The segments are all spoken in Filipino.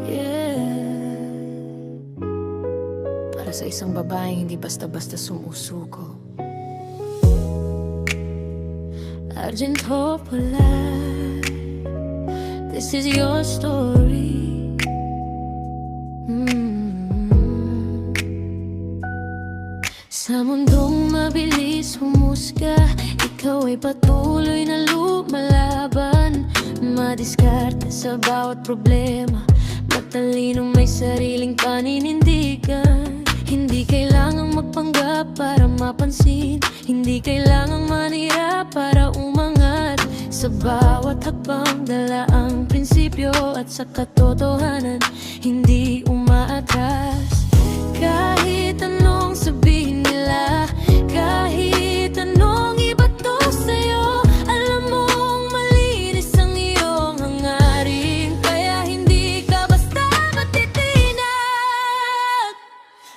Yeah. Para sa isang babaeng hindi basta-basta sumusuko. Argento pula, this is your story. Sa mundong mabilis humusga, ikaw ay patuloy na lumalaban. Madiskarte sa bawat problema, matalinong may sariling paninindigan. Hindi kailangang magpanggap para mapansin, hindi kailangang manira para umangat. Sa bawat hakbang dala ang prinsipyo at sa katotohanan hindi umaatras. Kahit anong sabihin nila, kahit anong ibato sa'yo, alam mong malinis ang iyong hangarin, kaya hindi ka basta matitinag.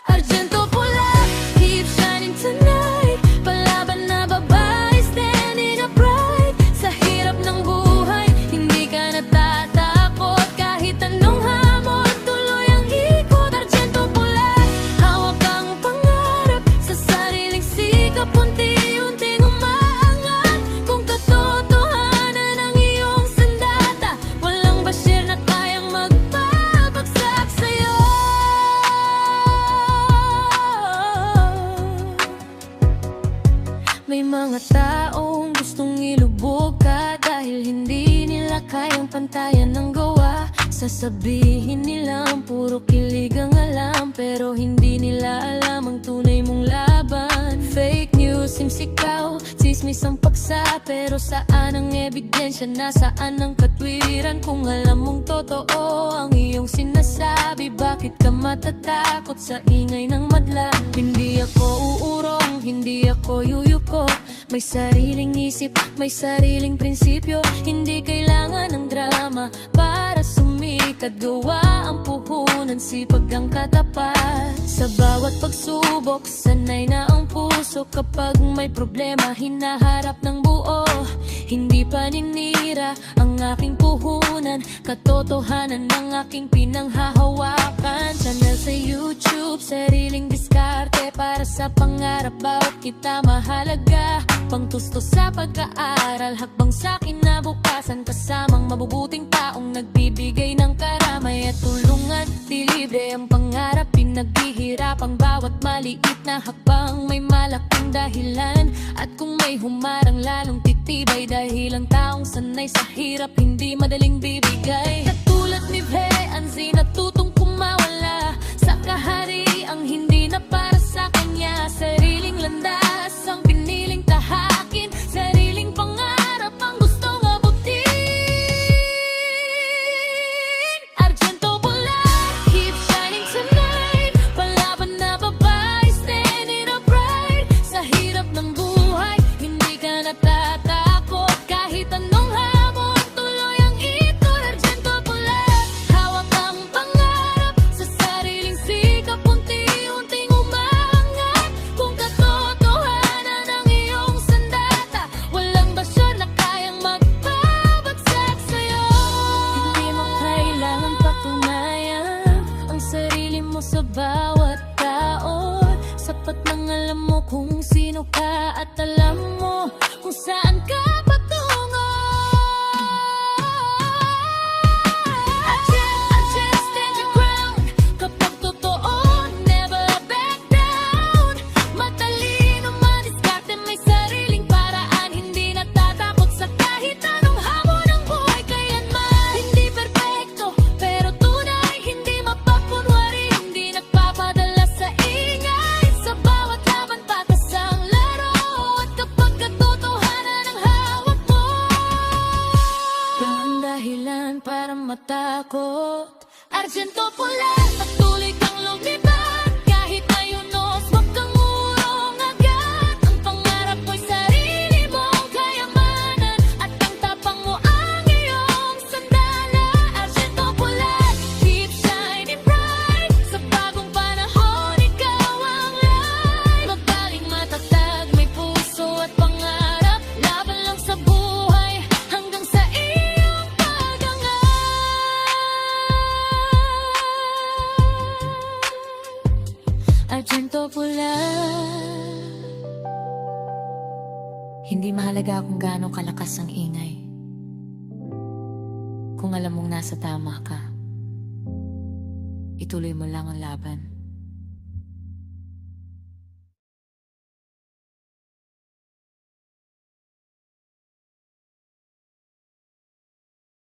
Argento pula, keep shining tonight. Palaban na babae, standing upright. Sa hirap ng buhay, hindi ka natatakot. Kahit anong hamon, tuloy ang ikot. Argento pula, hawak ang pangarap. Sa sariling sikap, unti-unting umaangat. Kung katotohanan ang iyong sandata, walang bashir na kayang magpapagsak sa'yo. May mga taong gustong ilubog ka dahil hindi nila kayang pantayan ng gawa. Sasabihin nilang puro kilig ang alam, pero hindi nila alam ang tunay mong laban. Fake news, simsikaw, chismis ang paksa, pero saan ang ebidensya? Nasaan ang katwiran? Kung alam mong totoo ang iyong sinasabi, bakit ka matatakot sa ingay ng madla? Hindi ako uurong, hindi ako yuyuko. May sariling isip, may sariling prinsipyo. Hindi kailangan ng drama para sumikat. Gawa ang puhunan, sipag ang katapat. Sa bawat pagsubok, sanay na ang puso. Kapag may problema, hinaharap ng buo. Hindi paninira ang aking puhunan, katotohanan ng aking pinanghahawakan. Channel sa YouTube, sariling diskarte para sa pangarap. Bawat kita mahalaga, pangtustos sa pag-aaral. Hakbang sa kinabukasan, kasamang mabubuting taong nagbibigay ng karamay at tulungan. Di libre ang pangarap, pinaghihirap ang bawat maliit na hakbang. May malaking dahilan, at kung may humarang lalong titibay. Dahil ang taong sanay sa hirap, hindi madaling bibigay. Katulad ni Anzi, natutong kumawala sa kahariang hindi na para sa kanya. Sariling landas ang piniling tahakin, sariling pangarap ang gustong abutin. Argento pula, keep shining tonight. Palaban na babae, standing upright. Sa hirap ng buhay, hindi ka natatakot. Kahit anong hamon, tuloy ang ikot. Argento pula, hawak ang pangarap. Sa sariling sikap, unti-unting umaangat. Kung katotohanan ang iyong sandata, walang basyon na kayang magpabagsak sa'yo. Hindi mo kailangan patunayan ang sarili mo sa bawat tao. Sapat nang alam mo kung sino ka at alam mo kung saan ka patungo. I just stand your ground. Kapag totoo, never back down. Matalino, madiskarte, may sariling paraan. Hindi natatakot sa kahit anong hamon ng buhay kailanman. Hindi perpekto, pero tunay. Hindi mapakunwari, hindi nagpapadala sa ingay. Sa bawat laban, patas ang laro. At kapag katotohanan ang hawak mo, walang dahilan para matakot. Argento pula, patuloy kang lumipad. Kahit na yunos, wag kang urong agad. Ang pangarap mo'y sarili mong kayamanan, at ang tapang mo ang iyong sandala. Argento pula, keep shining bright. Sa bagong panahon, ikaw ang light. Magaling matatag, may puso at pangarap. Laban lang sa buhay hanggang sa iyo. argento pula. Hindi mahalaga kung gaano kalakas ang ingay. Kung alam mong nasa tama ka, ituloy mo lang ang laban.